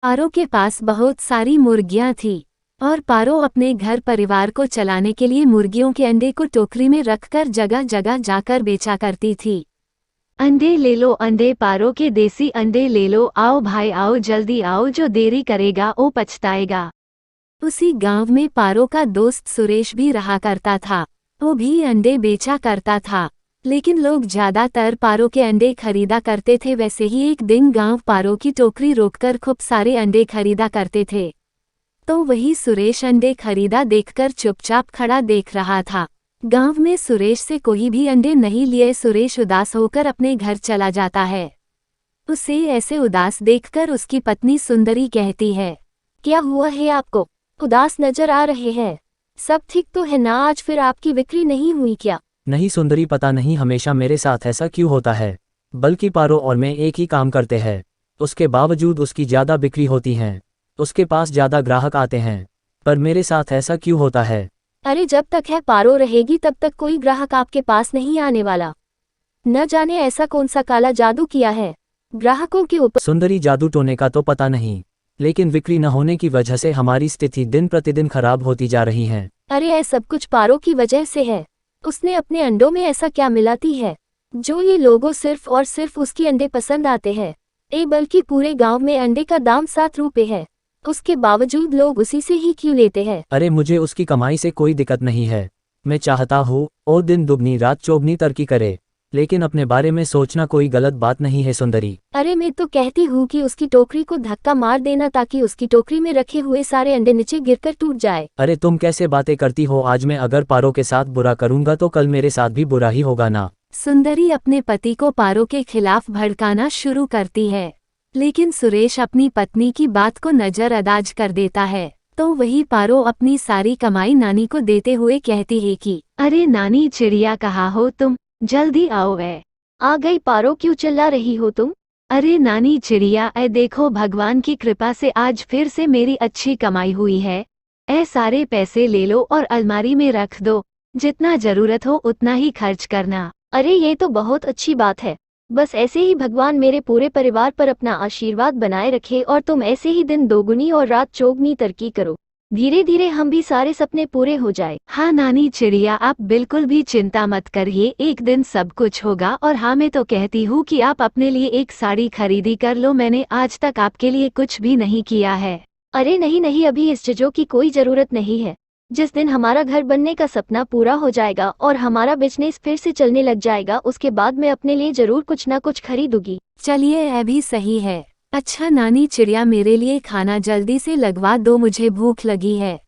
पारो के पास बहुत सारी मुर्गियां थीं और पारो अपने घर परिवार को चलाने के लिए मुर्गियों के अंडे को टोकरी में रखकर जगह जगह जाकर बेचा करती थी। अंडे ले लो अंडे, पारो के देसी अंडे ले लो, आओ भाई आओ जल्दी आओ, जो देरी करेगा वो पछताएगा। उसी गांव में पारो का दोस्त सुरेश भी रहा करता था। वो भी अंडे बेचा करता था, लेकिन लोग ज्यादातर पारो के अंडे खरीदा करते थे। वैसे ही एक दिन गांव पारो की टोकरी रोककर खूब सारे अंडे खरीदा करते थे। तो वही सुरेश अंडे खरीदा देखकर चुपचाप खड़ा देख रहा था। गांव में सुरेश से कोई भी अंडे नहीं लिए। सुरेश उदास होकर अपने घर चला जाता है। उसे ऐसे उदास देखकर उसकी पत्नी सुंदरी कहती है, क्या हुआ है आपको? उदास नजर आ रहे हैं। सब ठीक तो है ना? आज फिर आपकी बिक्री नहीं हुई क्या? नहीं सुंदरी, पता नहीं हमेशा मेरे साथ ऐसा क्यों होता है। बल्कि पारो और मैं एक ही काम करते हैं, उसके बावजूद उसकी ज़्यादा बिक्री होती है, उसके पास ज़्यादा ग्राहक आते हैं, पर मेरे साथ ऐसा क्यों होता है? अरे जब तक है पारो रहेगी तब तक कोई ग्राहक आपके पास नहीं आने वाला। न जाने ऐसा कौन सा काला जादू किया है ग्राहकों के ऊपर। सुंदरी, जादू टोने का तो पता नहीं, लेकिन बिक्री न होने की वजह से हमारी स्थिति दिन प्रतिदिन खराब होती जा रही है। अरे ये सब कुछ पारो की वजह से है। उसने अपने अंडों में ऐसा क्या मिलाती है जो ये लोगों सिर्फ और सिर्फ उसकी अंडे पसंद आते हैं। बल्कि पूरे गांव में अंडे का दाम 7 रुपए है, उसके बावजूद लोग उसी से ही क्यों लेते हैं? अरे मुझे उसकी कमाई से कोई दिक्कत नहीं है। मैं चाहता हूँ और दिन दुगनी रात चौगनी तरक्की करे, लेकिन अपने बारे में सोचना कोई गलत बात नहीं है सुंदरी। अरे मैं तो कहती हूँ कि उसकी टोकरी को धक्का मार देना ताकि उसकी टोकरी में रखे हुए सारे अंडे नीचे गिरकर टूट जाए। अरे तुम कैसे बातें करती हो? आज मैं अगर पारो के साथ बुरा करूंगा तो कल मेरे साथ भी बुरा ही होगा ना। सुंदरी अपने पति को पारो के खिलाफ भड़काना शुरू करती है, लेकिन सुरेश अपनी पत्नी की बात को नजरअंदाज कर देता है। तो वही पारो अपनी सारी कमाई नानी को देते हुए कहती है कि अरे नानी चिड़िया, कहाँ हो तुम? जल्दी आओ। आ गई पारो, क्यों चिल्ला रही हो तुम? अरे नानी चिड़िया, देखो भगवान की कृपा से आज फिर से मेरी अच्छी कमाई हुई है। सारे पैसे ले लो और अलमारी में रख दो, जितना जरूरत हो उतना ही खर्च करना। अरे ये तो बहुत अच्छी बात है। बस ऐसे ही भगवान मेरे पूरे परिवार पर अपना आशीर्वाद बनाए रखे और तुम ऐसे ही दिन दोगुनी और रात चौगुनी तरक्की करो। धीरे धीरे हम भी सारे सपने पूरे हो जाए। हाँ नानी चिड़िया, आप बिल्कुल भी चिंता मत करिए, एक दिन सब कुछ होगा। और हाँ, मैं तो कहती हूँ कि आप अपने लिए एक साड़ी खरीदी कर लो। मैंने आज तक आपके लिए कुछ भी नहीं किया है। अरे नहीं नहीं, अभी इस चीजों की कोई जरूरत नहीं है। जिस दिन हमारा घर बनने का सपना पूरा हो जाएगा और हमारा बिजनेस फिर से चलने लग जाएगा, उसके बाद मैं अपने लिए जरूर कुछ ना कुछ खरीदूंगी। चलिए, यह भी सही है। अच्छा नानी चिड़िया, मेरे लिए खाना जल्दी से लगवा दो, मुझे भूख लगी है।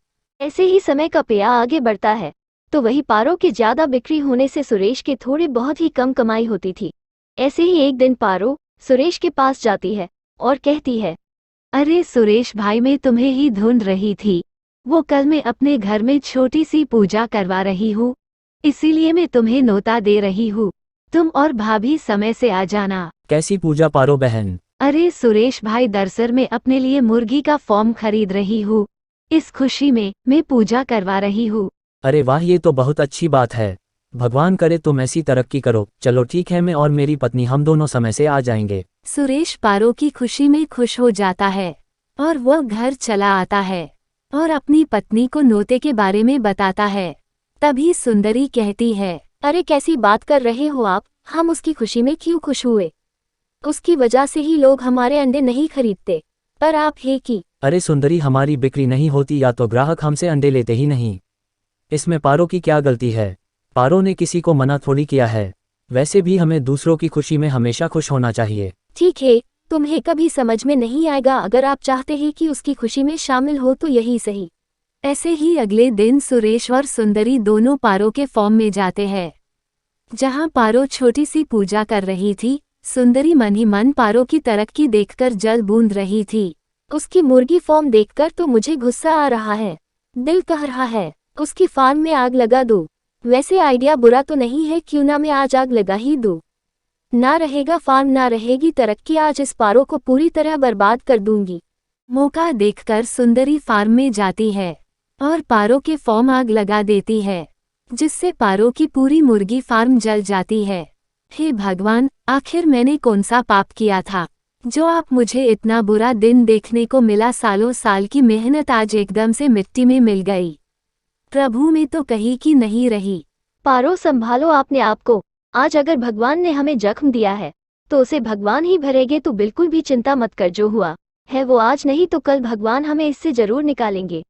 ऐसे ही समय का पया आगे बढ़ता है तो वही पारो के ज्यादा बिक्री होने से सुरेश के थोड़ी बहुत ही कम कमाई होती थी। ऐसे ही एक दिन पारो सुरेश के पास जाती है और कहती है, अरे सुरेश भाई, मैं तुम्हें ही ढूंढ रही थी। वो कल मैं अपने घर में छोटी सी पूजा करवा रही हूँ, इसीलिए मैं तुम्हें न्योता दे रही हूँ। तुम और भाभी समय से आ जाना। कैसी पूजा पारो बहन? अरे सुरेश भाई, दरअसल मैं अपने लिए मुर्गी का फॉर्म खरीद रही हूँ, इस खुशी में मैं पूजा करवा रही हूँ। अरे वाह, ये तो बहुत अच्छी बात है। भगवान करे तुम ऐसी तरक्की करो। चलो ठीक है, मैं और मेरी पत्नी हम दोनों समय से आ जाएंगे। सुरेश पारो की खुशी में खुश हो जाता है और वह घर चला आता है और अपनी पत्नी को न्योते के बारे में बताता है। तभी सुंदरी कहती है, अरे कैसी बात कर रहे हो आप? हम उसकी खुशी में क्यों खुश हुए? उसकी वजह से ही लोग हमारे अंडे नहीं खरीदते, पर आप है कि। अरे सुंदरी, हमारी बिक्री नहीं होती या तो ग्राहक हमसे अंडे लेते ही नहीं। इसमें पारो की क्या गलती है? पारो ने किसी को मना थोड़ी किया है। वैसे भी हमें दूसरों की खुशी में हमेशा खुश होना चाहिए। ठीक है, तुम्हें कभी समझ में नहीं आएगा। अगर आप चाहते हैं कि उसकी खुशी में शामिल हो तो यही सही। ऐसे ही अगले दिन सुरेश और सुंदरी दोनों पारो के फॉर्म में जाते हैं, जहां पारो छोटी सी पूजा कर रही थी। सुंदरी मन ही मन पारो की तरक्की देखकर जल बूंद रही थी। उसकी मुर्गी फॉर्म देखकर तो मुझे गुस्सा आ रहा है, दिल कह रहा है उसकी फार्म में आग लगा दूं। वैसे आइडिया बुरा तो नहीं है, क्यों ना मैं आज आग लगा ही दूं। ना रहेगा फार्म, ना रहेगी तरक्की, आज इस पारो को पूरी तरह बर्बाद कर दूंगी। मौका देखकर सुंदरी फार्म में जाती है और पारो के फॉर्म आग लगा देती है, जिससे पारो की पूरी मुर्गी फार्म जल जाती है। हे भगवान, आखिर मैंने कौन सा पाप किया था जो आप मुझे इतना बुरा दिन देखने को मिला, सालों साल की मेहनत आज एकदम से मिट्टी में मिल गई। प्रभु में तो कहीं की नहीं रही। पारो संभालो आपने आपको। आज अगर भगवान ने हमें जख्म दिया है तो उसे भगवान ही भरेंगे। तो बिल्कुल भी चिंता मत कर, जो हुआ है वो आज नहीं तो कल भगवान हमें इससे जरूर निकालेंगे।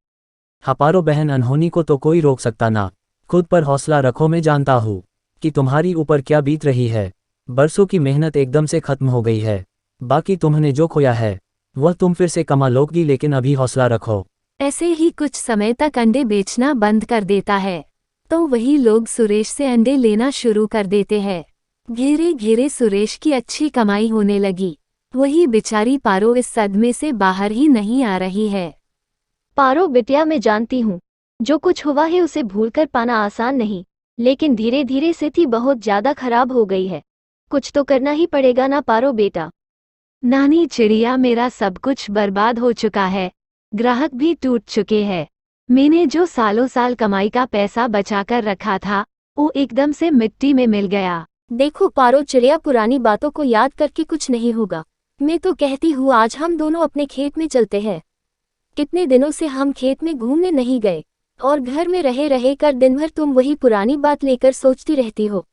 हाँ पारो बहन, अनहोनी को तो कोई रोक सकता ना। खुद पर हौसला रखो। मैं जानता हूँ कि तुम्हारी ऊपर क्या बीत रही है। बरसों की मेहनत एकदम से खत्म हो गई है। बाकी तुमने जो खोया है वह तुम फिर से कमा लोगी, लेकिन अभी हौसला रखो। ऐसे ही कुछ समय तक अंडे बेचना बंद कर देता है तो वही लोग सुरेश से अंडे लेना शुरू कर देते हैं। धीरे धीरे सुरेश की अच्छी कमाई होने लगी। वही बेचारी पारो इस सदमे से बाहर ही नहीं आ रही है। पारो बिटिया, मैं जानती हूँ जो कुछ हुआ है उसे भूलकर पाना आसान नहीं, लेकिन धीरे धीरे स्थिति बहुत ज्यादा खराब हो गई है। कुछ तो करना ही पड़ेगा ना पारो बेटा। नानी चिड़िया, मेरा सब कुछ बर्बाद हो चुका है। ग्राहक भी टूट चुके हैं। मैंने जो सालों साल कमाई का पैसा बचाकर रखा था वो एकदम से मिट्टी में मिल गया। देखो पारो चिड़िया, पुरानी बातों को याद करके कुछ नहीं होगा। मैं तो कहती हूँ आज हम दोनों अपने खेत में चलते हैं। कितने दिनों से हम खेत में घूमने नहीं गए और घर में रहे रहे कर दिन भर तुम वही पुरानी बात लेकर सोचती रहती हो।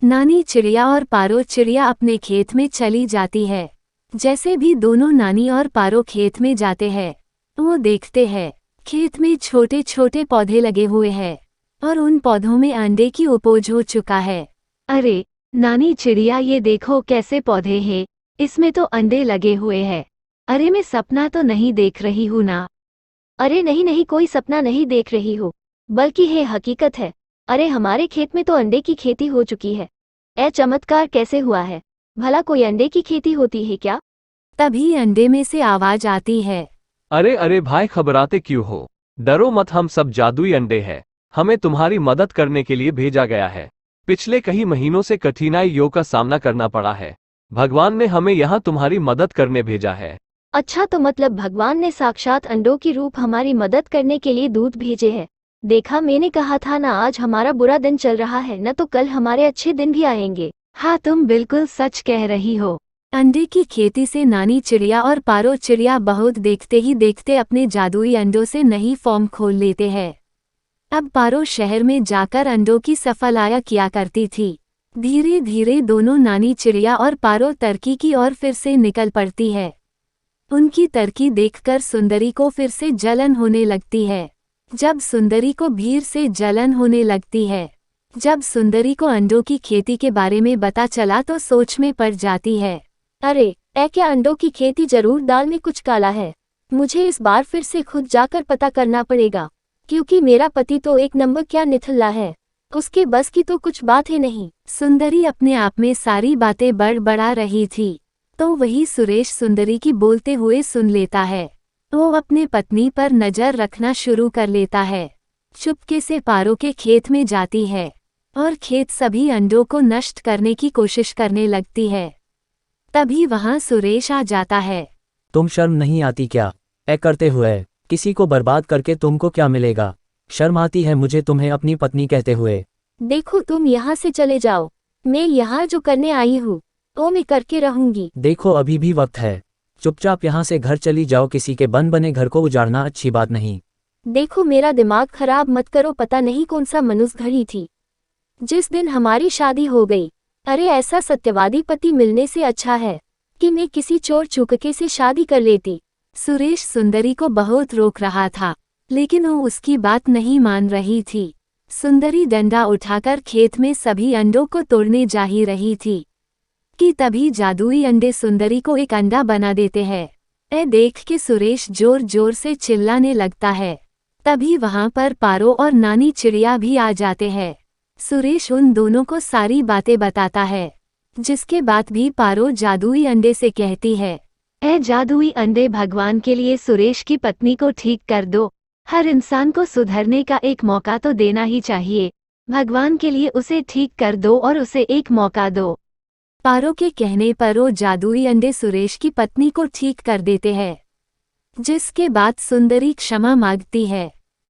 नानी चिड़िया और पारो चिड़िया अपने खेत में चली जाती है। जैसे भी दोनों नानी और पारो खेत में जाते हैं वो देखते हैं खेत में छोटे छोटे पौधे लगे हुए हैं और उन पौधों में अंडे की उपज हो चुका है। अरे नानी चिड़िया, ये देखो कैसे पौधे हैं, इसमें तो अंडे लगे हुए हैं। अरे मैं सपना तो नहीं देख रही हूँ ना? अरे नहीं नहीं, कोई सपना नहीं देख रही हो, बल्कि ये हकीकत है। अरे हमारे खेत में तो अंडे की खेती हो चुकी है। ए चमत्कार कैसे हुआ है? भला कोई अंडे की खेती होती है क्या? तभी अंडे में से आवाज आती है। अरे अरे भाई, घबराते क्यों हो? डरो मत, हम सब जादुई अंडे हैं। हमें तुम्हारी मदद करने के लिए भेजा गया है। पिछले कई महीनों से कठिनाइयों का सामना करना पड़ा है। भगवान ने हमें यहाँ तुम्हारी मदद करने भेजा है। अच्छा, तो मतलब भगवान ने साक्षात अंडों की रूप हमारी मदद करने के लिए दूत भेजे हैं। देखा, मैंने कहा था ना, आज हमारा बुरा दिन चल रहा है न तो कल हमारे अच्छे दिन भी आएंगे। हाँ, तुम बिल्कुल सच कह रही हो। अंडे की खेती से नानी चिड़िया और पारो चिड़िया बहुत देखते ही देखते अपने जादुई अंडों से नई फॉर्म खोल लेते हैं। अब पारो शहर में जाकर अंडों की सफाया किया करती थी। धीरे धीरे दोनों नानी चिड़िया और पारो तरक्की की ओर फिर से निकल पड़ती है। उनकी तरक्की देखकर सुंदरी को फिर से जलन होने लगती है। जब सुंदरी को भीड़ से जलन होने लगती है, जब सुंदरी को अंडों की खेती के बारे में पता चला तो सोच में पड़ जाती है। अरे क्या अंडों की खेती जरूर दाल में कुछ काला है? मुझे इस बार फिर से खुद जाकर पता करना पड़ेगा, क्योंकि मेरा पति तो एक नंबर क्या निठल्ला है। उसके बस की तो कुछ बात ही नहीं। सुंदरी अपने आप में सारी बातें बड़बड़ा रही थी तो वही सुरेश सुंदरी की बोलते हुए सुन लेता है। वो अपने पत्नी पर नजर रखना शुरू कर लेता है। चुपके से पारो के खेत में जाती है और खेत सभी अंडों को नष्ट करने की कोशिश करने लगती है। तभी वहां सुरेश आ जाता है। तुम शर्म नहीं आती क्या? करते हुए किसी को बर्बाद करके तुमको क्या मिलेगा? शर्म आती है मुझे तुम्हें अपनी पत्नी कहते हुए? देखो, तुम यहाँ से चले जाओ। मैं यहाँ जो करने आई हूँ वो मैं करके रहूंगी। देखो, अभी भी वक्त है। चुपचाप यहाँ से घर चली जाओ। किसी के बन बने घर को उजाड़ना अच्छी बात नहीं। देखो, मेरा दिमाग खराब मत करो। पता नहीं कौन सा मनुष्य घड़ी थी जिस दिन हमारी शादी हो गई। अरे ऐसा सत्यवादी पति मिलने से अच्छा है कि मैं किसी चोर चुपके से शादी कर लेती। सुरेश सुंदरी को बहुत रोक रहा था लेकिन वो उसकी बात नहीं मान रही थी। सुंदरी डंडा उठाकर खेत में सभी अंडों को तोड़ने जा ही रही थी कि तभी जादुई अंडे सुंदरी को एक अंडा बना देते हैं। देख के सुरेश जोर जोर से चिल्लाने लगता है। तभी वहां पर पारो और नानी चिड़िया भी आ जाते हैं। सुरेश उन दोनों को सारी बातें बताता है, जिसके बाद भी पारो जादुई अंडे से कहती है, जादुई अंडे, भगवान के लिए सुरेश की पत्नी को ठीक कर दो। हर इंसान को सुधरने का एक मौका तो देना ही चाहिए। भगवान के लिए उसे ठीक कर दो और उसे एक मौका दो। पारो के कहने पर वो जादुई अंडे सुरेश की पत्नी को ठीक कर देते हैं, जिसके बाद सुंदरी क्षमा मांगती है।